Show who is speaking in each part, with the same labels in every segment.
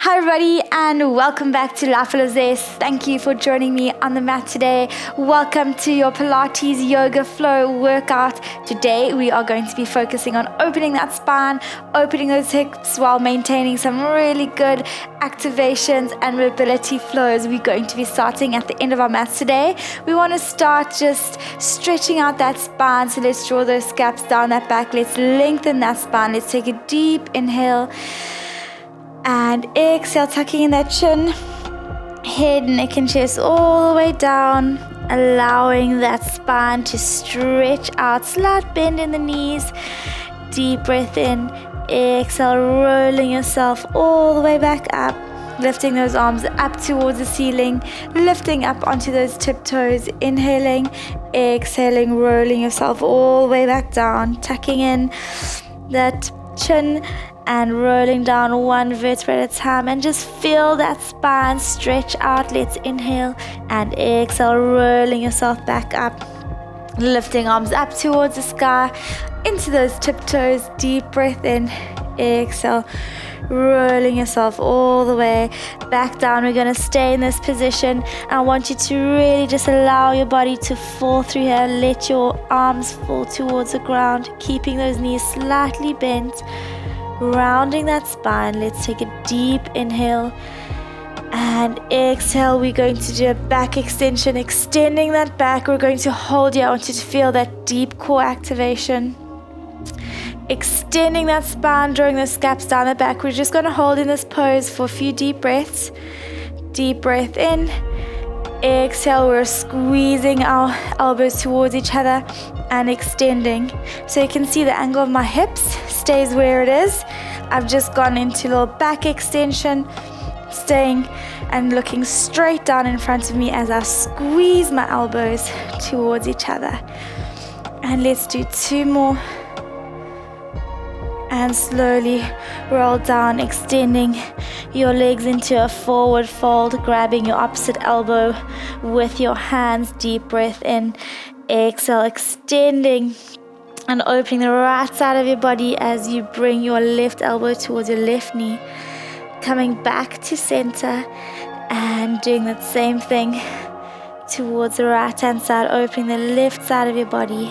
Speaker 1: Hi everybody and welcome back to liable. Zest. Thank you for joining me on the mat today. Welcome to your Pilates yoga flow workout. Today we are going to be focusing on opening that spine, opening those hips while maintaining some really good activations and mobility flows. We're going to be starting at the end of our mats today. We want to start just stretching out that spine. So let's draw those scaps down that back. Let's lengthen that spine. Let's take a deep inhale. And exhale, tucking in that chin, head, neck and chest all the way down, allowing that spine to stretch out, slight bend in the knees, deep breath in, exhale, rolling yourself all the way back up, lifting those arms up towards the ceiling, lifting up onto those tiptoes, inhaling, exhaling, rolling yourself all the way back down, tucking in that chin, and rolling down one vertebra at a time, and just feel that spine stretch out. Let's inhale and exhale, rolling yourself back up, lifting arms up towards the sky, into those tiptoes, deep breath in, exhale, rolling yourself all the way back down. We're going to stay in this position. I want you to really just allow your body to fall through here. Let your arms fall towards the ground, keeping those knees slightly bent, rounding that spine. Let's take a deep inhale and exhale. We're going to do a back extension, extending that back. We're going to hold here. I want you to feel that deep core activation, extending that spine, drawing those scaps down the back. We're just going to hold in this pose for a few deep breaths. Deep breath in, exhale. We're squeezing our elbows towards each other and extending. So you can see the angle of my hips stays where it is. I've just gone into a little back extension, staying and looking straight down in front of me as I squeeze my elbows towards each other. And let's do two more. And slowly roll down, extending your legs into a forward fold, grabbing your opposite elbow with your hands. Deep breath in, exhale, extending and opening the right side of your body as you bring your left elbow towards your left knee, coming back to center and doing that same thing towards the right hand side, opening the left side of your body.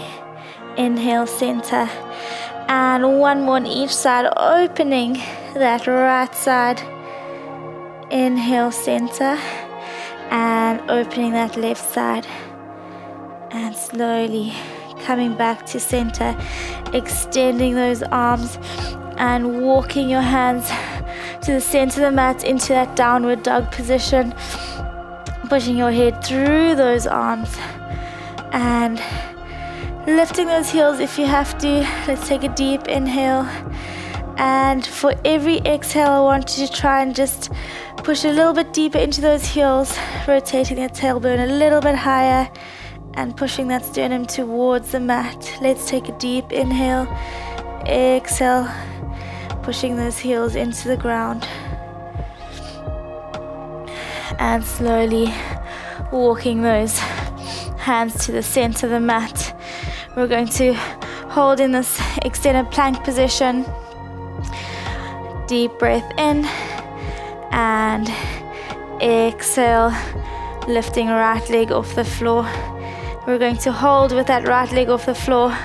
Speaker 1: Inhale, center, and one more on each side, opening that right side. Inhale, center, and opening that left side, and slowly coming back to center, extending those arms and walking your hands to the center of the mat into that downward dog position, pushing your head through those arms and lifting those heels if you have to. Let's take a deep inhale, and for every exhale I want you to try and just push a little bit deeper into those heels, rotating that tailbone a little bit higher and pushing that sternum towards the mat. Let's take a deep inhale, exhale, pushing those heels into the ground, and slowly walking those hands to the center of the mat. We're going to hold in this extended plank position. Deep breath in and exhale, lifting right leg off the floor. We're going to hold with that right leg off the floor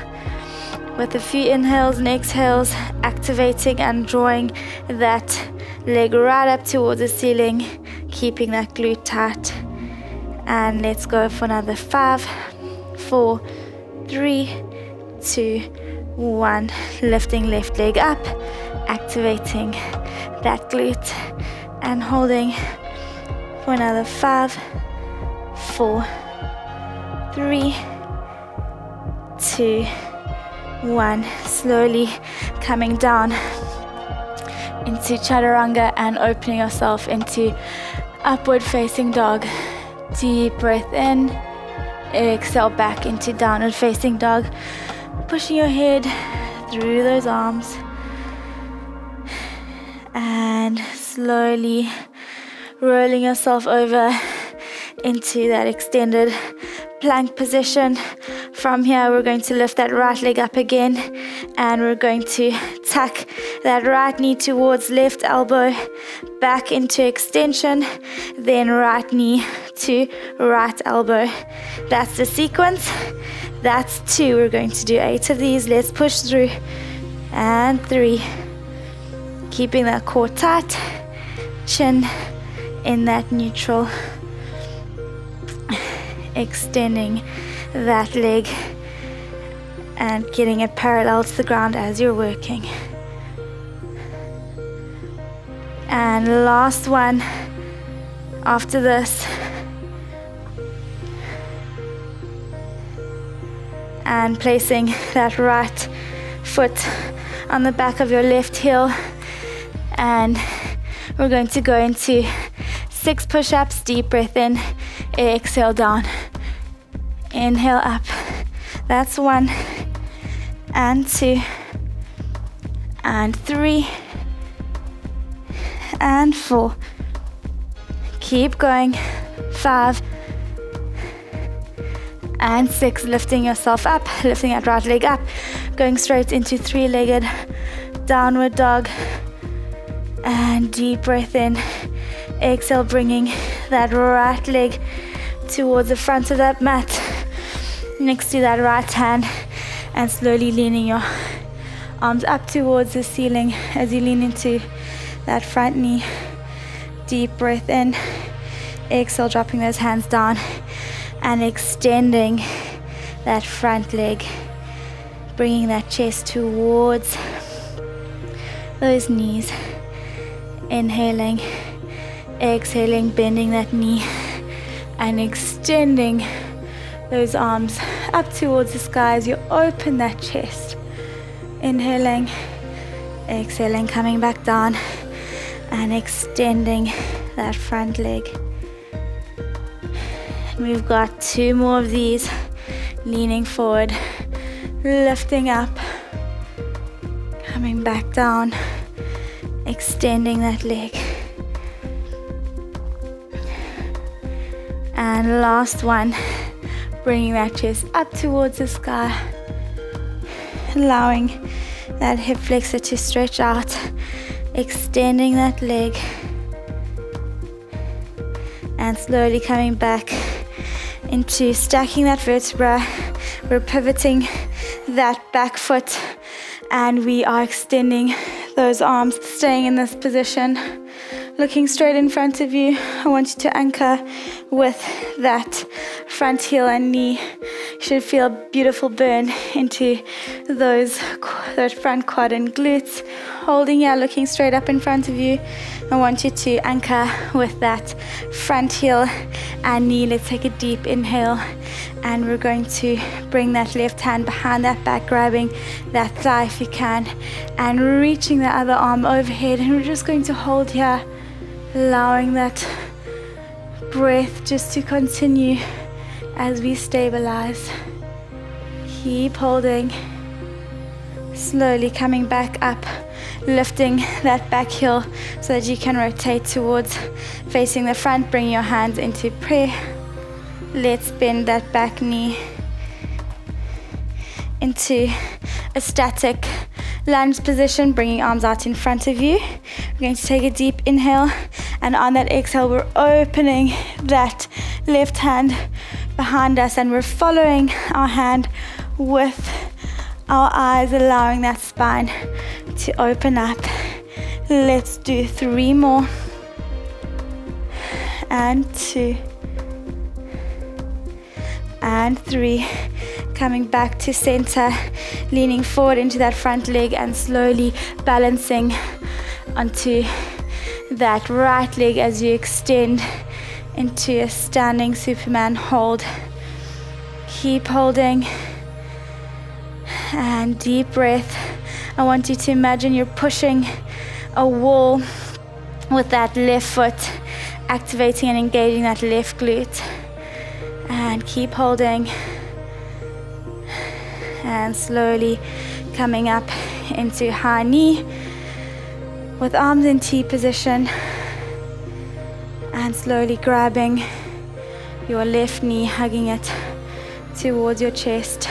Speaker 1: with a few inhales and exhales, activating and drawing that leg right up towards the ceiling, keeping that glute tight. And let's go for another 5, 4, 3, 2, 1. Lifting left leg up, activating that glute, and holding for another 5, 4, 3, 2, 1. Slowly coming down into chaturanga and opening yourself into upward facing dog. Deep breath in, exhale back into downward facing dog, pushing your head through those arms and slowly rolling yourself over into that extended plank position From here, we're going to lift that right leg up again, and we're going to tuck that right knee towards left elbow, back into extension, then right knee to right elbow. That's the sequence. That's 2. We're going to do 8 of these. Let's push through. And 3. Keeping that core tight, chin in that neutral, extending that leg and getting it parallel to the ground as you're working. And last one after this. And placing that right foot on the back of your left heel, and we're going to go into 6 push-ups. Deep breath in, exhale down, inhale up. That's 1 and 2 and 3 and 4. Keep going. 5 and 6. Lifting yourself up, lifting that right leg up, going straight into 3-legged downward dog. And deep breath in, exhale, bringing that right leg towards the front of that mat next to that right hand, and slowly leaning your arms up towards the ceiling as you lean into that front knee. Deep breath in, exhale, dropping those hands down and extending that front leg, bringing that chest towards those knees. Inhaling, exhaling, bending that knee and extending those arms up towards the sky as you open that chest. Inhaling, exhaling, coming back down and extending that front leg. We've got 2 more of these. Leaning forward, lifting up, coming back down, extending that leg. And last one, bringing that chest up towards the sky, allowing that hip flexor to stretch out, extending that leg, and slowly coming back into stacking that vertebra. We're pivoting that back foot and we are extending those arms, staying in this position, looking straight in front of you. I want you to anchor with that front heel and knee. You should feel a beautiful burn into those front quad and glutes. Holding here, looking straight up in front of you. I want you to anchor with that front heel and knee. Let's take a deep inhale, and we're going to bring that left hand behind that back, grabbing that thigh if you can, and reaching the other arm overhead. And we're just going to hold here, allowing that breath just to continue as we stabilize. Keep holding. Slowly coming back up, lifting that back heel so that you can rotate towards facing the front. Bring your hands into prayer. Let's bend that back knee into a static lunge position, bringing arms out in front of you. We're going to take a deep inhale, and on that exhale, we're opening that left hand behind us, and we're following our hand with our eyes, allowing that spine to open up. Let's do 3 more. And 2. And 3. Coming back to center, leaning forward into that front leg and slowly balancing onto that right leg as you extend into a standing Superman hold. Keep holding. And deep breath. I want you to imagine you're pushing a wall with that left foot, activating and engaging that left glute. And keep holding. And slowly coming up into high knee with arms in T position. And slowly grabbing your left knee, hugging it towards your chest.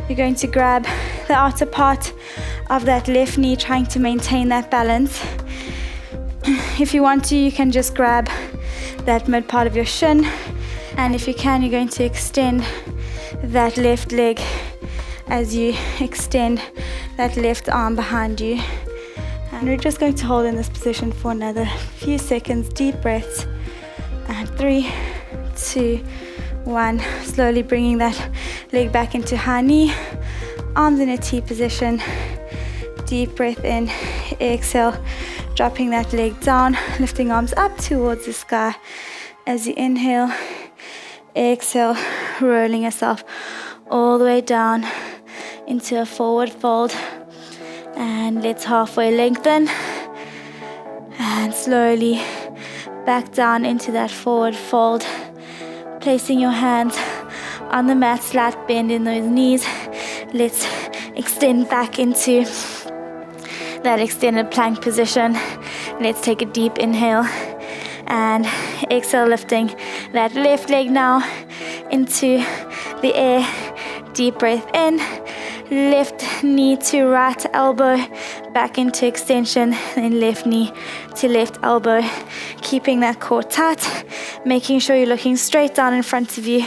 Speaker 1: You're going to grab the outer part of that left knee, trying to maintain that balance. If you want to, you can just grab that mid part of your shin. And if you can, you're going to extend that left leg as you extend that left arm behind you. And we're just going to hold in this position for another few seconds. Deep breaths. And 3, 2, 1. Slowly bringing that leg back into high knee. Arms in a T position. Deep breath in. Exhale. Dropping that leg down. Lifting arms up towards the sky. As you inhale. Exhale. Rolling yourself all the way down into a forward fold. And let's halfway lengthen. And slowly back down into that forward fold. Placing your hands on the mat, slight bend in those knees. Let's extend back into that extended plank position. Let's take a deep inhale and exhale, lifting that left leg now into the air. Deep breath in. Left knee to right elbow, back into extension, then left knee to left elbow. Keeping that core tight, making sure you're looking straight down in front of you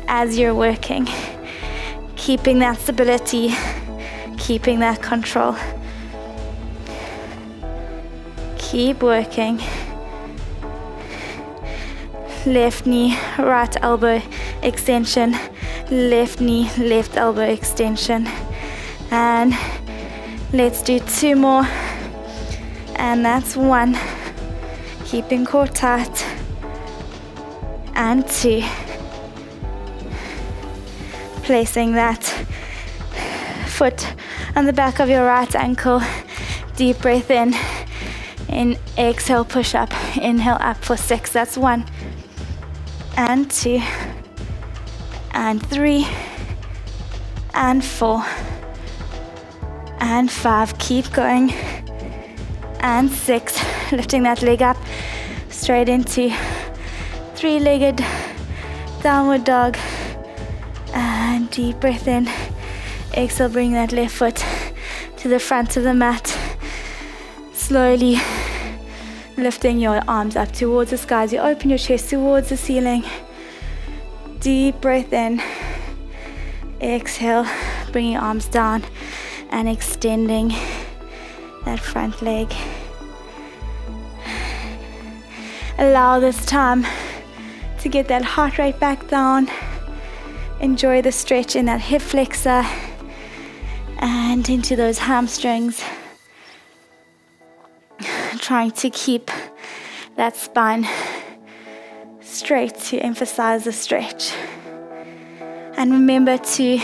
Speaker 1: as you're working. Keeping that stability, keeping that control. Keep working. Left knee, right elbow, extension. Left knee, left elbow, extension. And let's do 2 more. And that's 1. Keeping core tight. And 2. Placing that foot on the back of your right ankle. Deep breath in. Exhale, push up. Inhale up for 6. That's 1. And 2. And 3. And 4. And 5. Keep going. And 6. Lifting that leg up straight into 3-legged downward dog. And deep breath in. Exhale, bring that left foot to the front of the mat. Slowly lifting your arms up towards the sky as you open your chest towards the ceiling. Deep breath in. Exhale, bringing your arms down and extending that front leg. Allow this time to get that heart rate back down. Enjoy the stretch in that hip flexor and into those hamstrings. Trying to keep that spine straight to emphasize the stretch. And remember to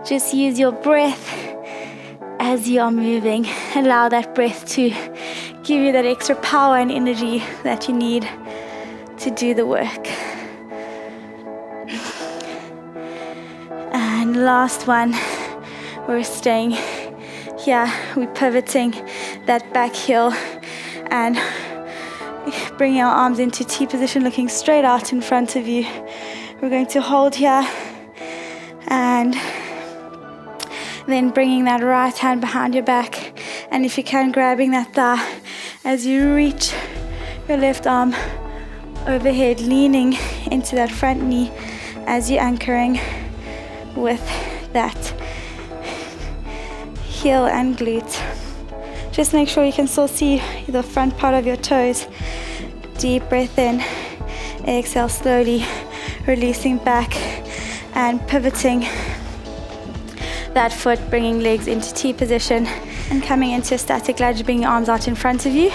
Speaker 1: just use your breath as you are moving. Allow that breath to give you that extra power and energy that you need to do the work. And last one, we're staying here. We're pivoting that back heel and bringing our arms into T position, looking straight out in front of you. We're going to hold here and then bringing that right hand behind your back, and if you can, grabbing that thigh as you reach your left arm overhead, leaning into that front knee as you're anchoring with that heel and glute. Just make sure you can still see the front part of your toes. Deep breath in. Exhale, slowly releasing back and pivoting that foot, bringing legs into T position and coming into a static lunge, bringing your arms out in front of you.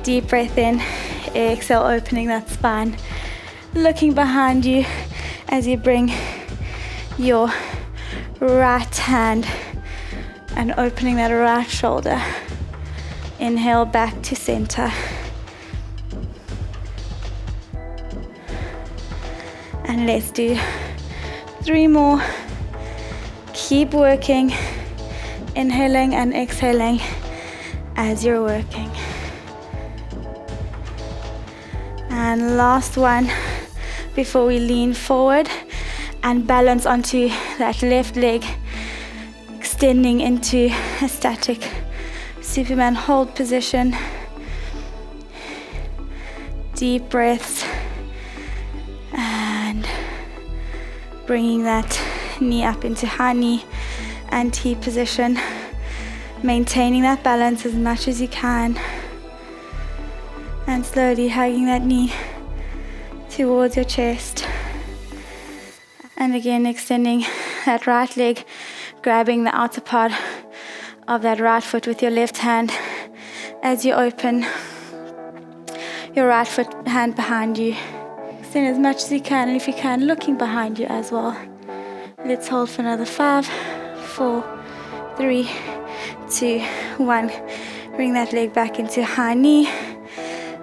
Speaker 1: Deep breath in. Exhale, opening that spine, looking behind you as you bring your right hand and opening that right shoulder. Inhale back to center. And let's do 3 more. Keep working, inhaling and exhaling as you're working. And last one before we lean forward. and balance onto that left leg, extending into a static Superman hold position. Deep breaths and bringing that knee up into high knee and T position, maintaining that balance as much as you can, and slowly hugging that knee towards your chest. And again, extending that right leg, grabbing the outer part of that right foot with your left hand as you open your right foot hand behind you. Extend as much as you can, and if you can, looking behind you as well. Let's hold for another 5, 4, 3, 2, 1. Bring that leg back into high knee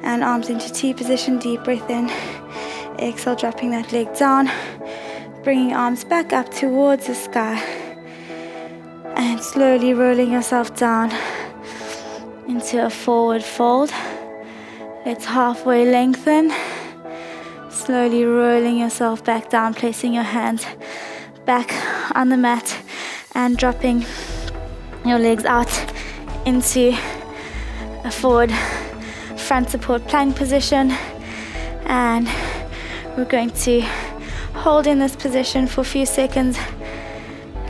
Speaker 1: and arms into T position. Deep breath in. Exhale, dropping that leg down. Bringing arms back up towards the sky. And slowly rolling yourself down into a forward fold. Let's halfway lengthen. Slowly rolling yourself back down, placing your hands back on the mat and dropping your legs out into a forward front support plank position. And we're going to hold in this position for a few seconds,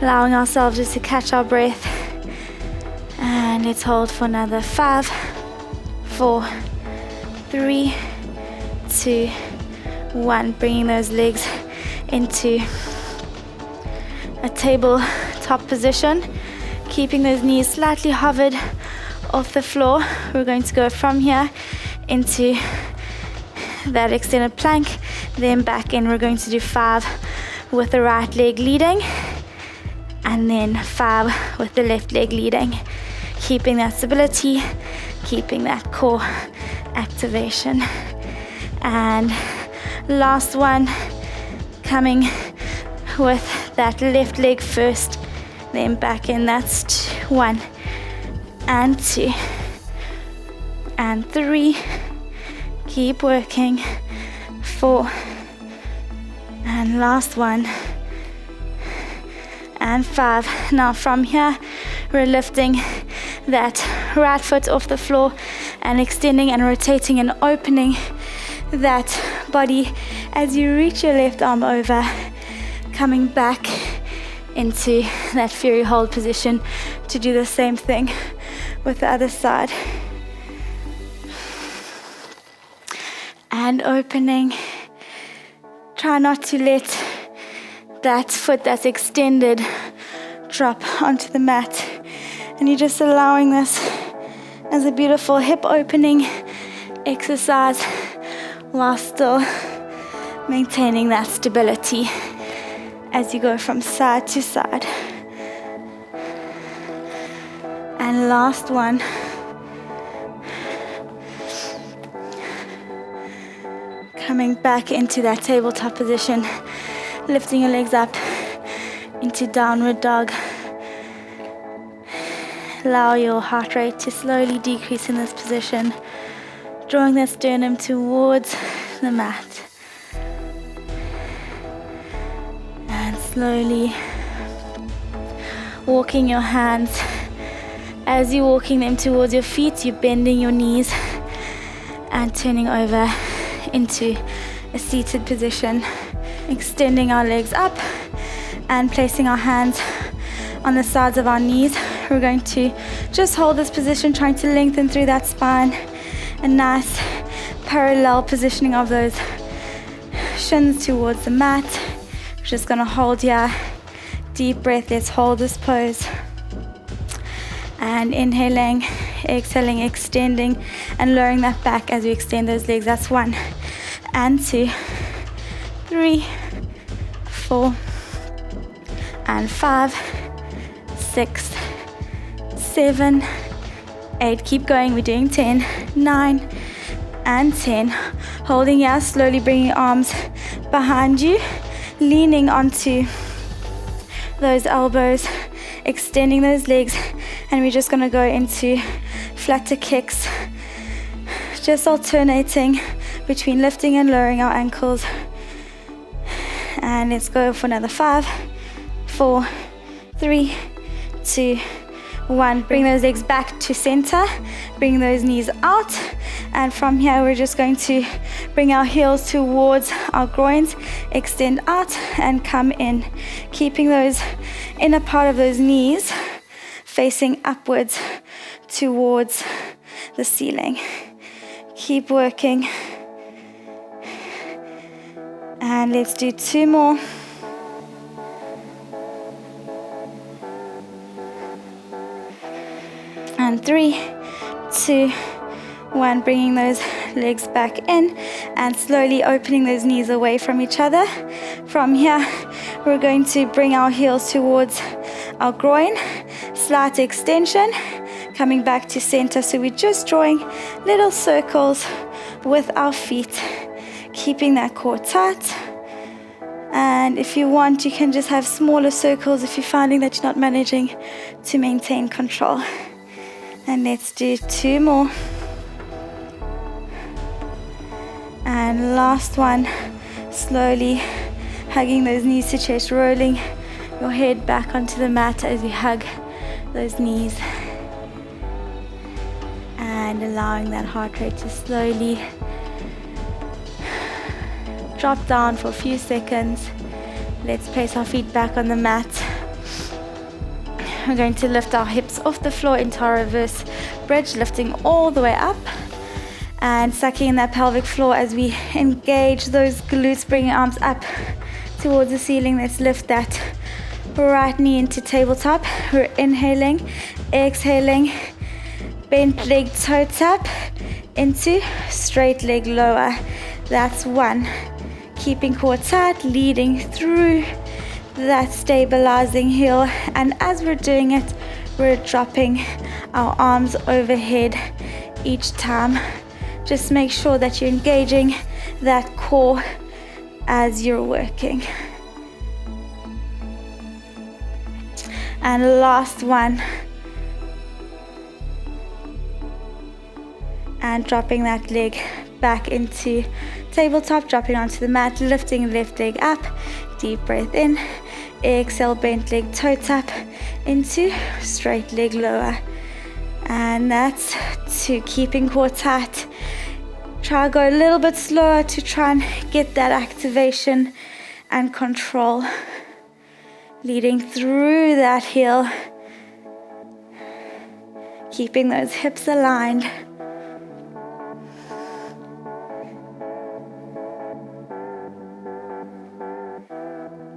Speaker 1: allowing ourselves just to catch our breath. And let's hold for another 5, 4, 3, 2, 1. Bringing those legs into a tabletop position, keeping those knees slightly hovered off the floor. We're going to go from here into that extended plank, then back in. We're going to do 5 with the right leg leading, and then 5 with the left leg leading, keeping that stability, keeping that core activation. And last one, coming with that left leg first, then back in. That's 1 and 2 and 3. Keep working. 4 and last one and 5. Now from here, we're lifting that right foot off the floor and extending and rotating and opening that body as you reach your left arm over, coming back into that fury hold position to do the same thing with the other side. And opening. Try not to let that foot that's extended drop onto the mat. And you're just allowing this as a beautiful hip opening exercise while still maintaining that stability as you go from side to side. And last one. Coming back into that tabletop position, lifting your legs up into downward dog. Allow your heart rate to slowly decrease in this position, drawing that sternum towards the mat. And slowly walking your hands. As you're walking them towards your feet, you're bending your knees and turning over into a seated position, extending our legs up and placing our hands on the sides of our knees. We're going to just hold this position, trying to lengthen through that spine. A nice parallel positioning of those shins towards the mat. We're just going to hold here. Deep breath. Let's hold this pose. And inhaling, exhaling, extending and lowering that back as we extend those legs. That's 1 and 2, 3, 4 and 5, 6, 7, 8. Keep going. We're doing 10, 9 and 10. Holding here, slowly bringing arms behind you, leaning onto those elbows, extending those legs. And we're just going to go into flutter kicks, just alternating between lifting and lowering our ankles And let's go for another 5, 4, 3, 2, 1. Bring those legs back to center. Bring those knees out. And from here, we're just going to bring our heels towards our groins, extend out and come in. Keeping those inner part of those knees facing upwards towards the ceiling. Keep working. And let's do 2 more. And 3, 2, 1. Bringing those legs back in and slowly opening those knees away from each other. From here, we're going to bring our heels towards our groin, slight extension, coming back to center. So we're just drawing little circles with our feet, keeping that core tight. And if you want, you can just have smaller circles if you're finding that you're not managing to maintain control. And let's do 2 more. And last one, slowly hugging those knees to chest, rolling your head back onto the mat as you hug those knees. And allowing that heart rate to slowly drop down for a few seconds. Let's place our feet back on the mat. We're going to lift our hips off the floor into our reverse bridge, lifting all the way up and sucking in that pelvic floor as we engage those glutes, bringing arms up towards the ceiling. Let's lift that right knee into tabletop. We're inhaling, exhaling, bent leg toe tap into straight leg lower. That's 1. Keeping core tight, leading through that stabilizing heel. And as we're doing it, we're dropping our arms overhead each time. Just make sure that you're engaging that core as you're working. And last one. And dropping that leg back into tabletop, dropping onto the mat, lifting left leg up. Deep breath in. Exhale, bent leg toe tap into straight leg lower. And that's 2. Keeping core tight. Try to go a little bit slower to try and get that activation and control. Leading through that heel. Keeping those hips aligned.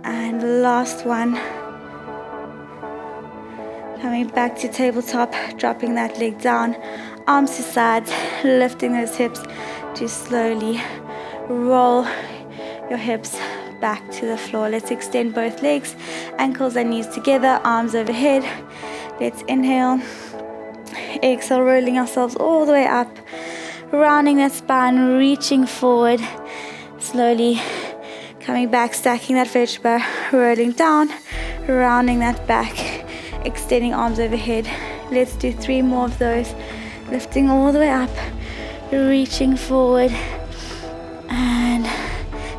Speaker 1: And last one. Coming back to tabletop, dropping that leg down, arms to sides, lifting those hips to slowly roll your hips back to the floor. Let's extend both legs, ankles and knees together, arms overhead. Let's inhale, exhale, rolling ourselves all the way up, rounding that spine, reaching forward, slowly coming back, stacking that vertebra, rolling down, rounding that back, extending arms overhead. Let's do 3 more of those, lifting all the way up, reaching forward, and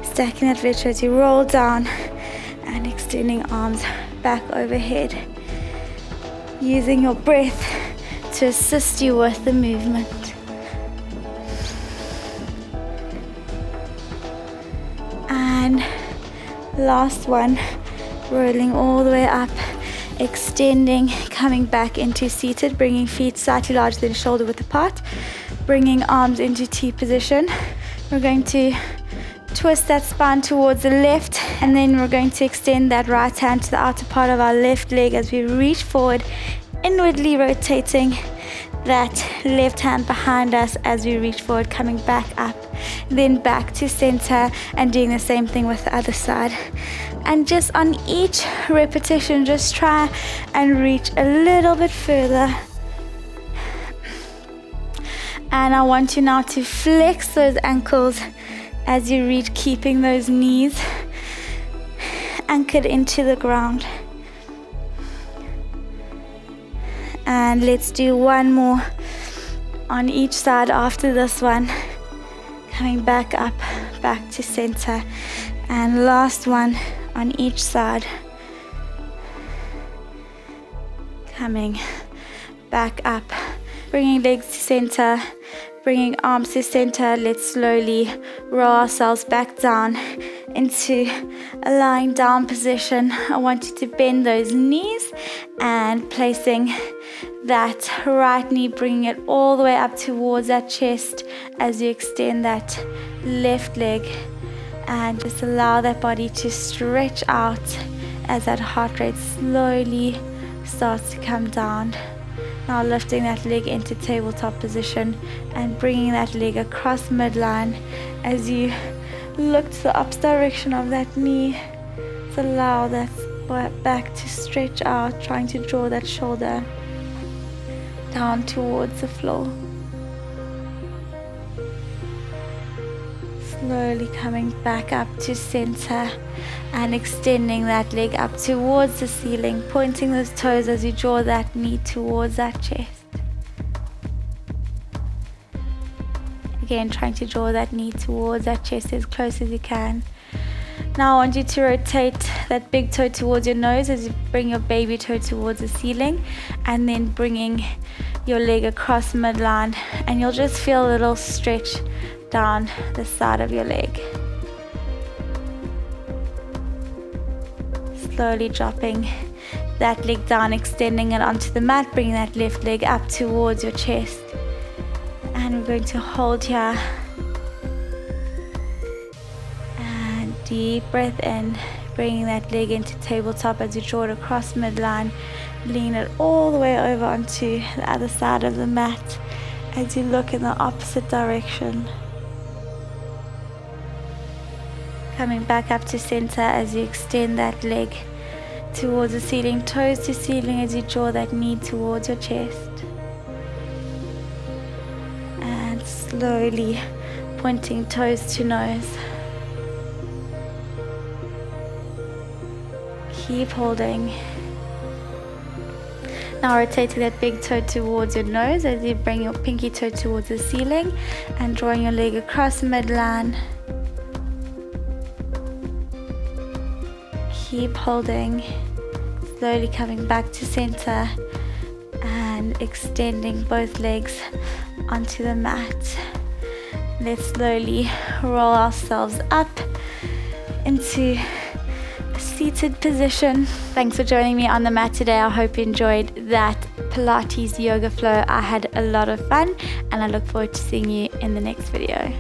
Speaker 1: stacking that vertebra as you roll down, and extending arms back overhead. Using your breath to assist you with the movement. And last one, rolling all the way up, extending, coming back into seated, bringing feet slightly larger than shoulder width apart, bringing arms into T position. We're going to twist that spine towards the left, and then we're going to extend that right hand to the outer part of our left leg as we reach forward, inwardly rotating that left hand behind us as we reach forward, coming back up, then back to center, and doing the same thing with the other side. And just on each repetition, just try and reach a little bit further. And I want you now to flex those ankles as you reach, keeping those knees anchored into the ground. And let's do 1 more on each side after this one. Coming back up, back to center. And last one on each side. Coming back up, bringing legs to center, bringing arms to center. Let's slowly roll ourselves back down into a lying down position. I want you to bend those knees and placing that right knee, bringing it all the way up towards that chest as you extend that left leg, and just allow that body to stretch out as that heart rate slowly starts to come down. Now lifting that leg into tabletop position and bringing that leg across midline as you look to the opposite direction of that knee. Just allow that back to stretch out, trying to draw that shoulder down towards the floor. Slowly coming back up to center and extending that leg up towards the ceiling, pointing those toes as you draw that knee towards that chest. Again, trying to draw that knee towards that chest as close as you can. Now I want you to rotate that big toe towards your nose as you bring your baby toe towards the ceiling, and then bringing your leg across midline, and you'll just feel a little stretch down the side of your leg. Slowly dropping that leg down, extending it onto the mat, bringing that left leg up towards your chest. And we're going to hold here. And deep breath in, bringing that leg into tabletop as you draw it across midline. Lean it all the way over onto the other side of the mat as you look in the opposite direction. Coming back up to center as you extend that leg towards the ceiling, toes to ceiling as you draw that knee towards your chest. And slowly pointing toes to nose. Keep holding. Now rotating that big toe towards your nose as you bring your pinky toe towards the ceiling and drawing your leg across midline. Keep holding. Slowly coming back to center and extending both legs onto the mat. Let's slowly roll ourselves up into a seated position. Thanks for joining me on the mat today. I hope you enjoyed that Pilates yoga flow. I had a lot of fun, and I look forward to seeing you in the next video.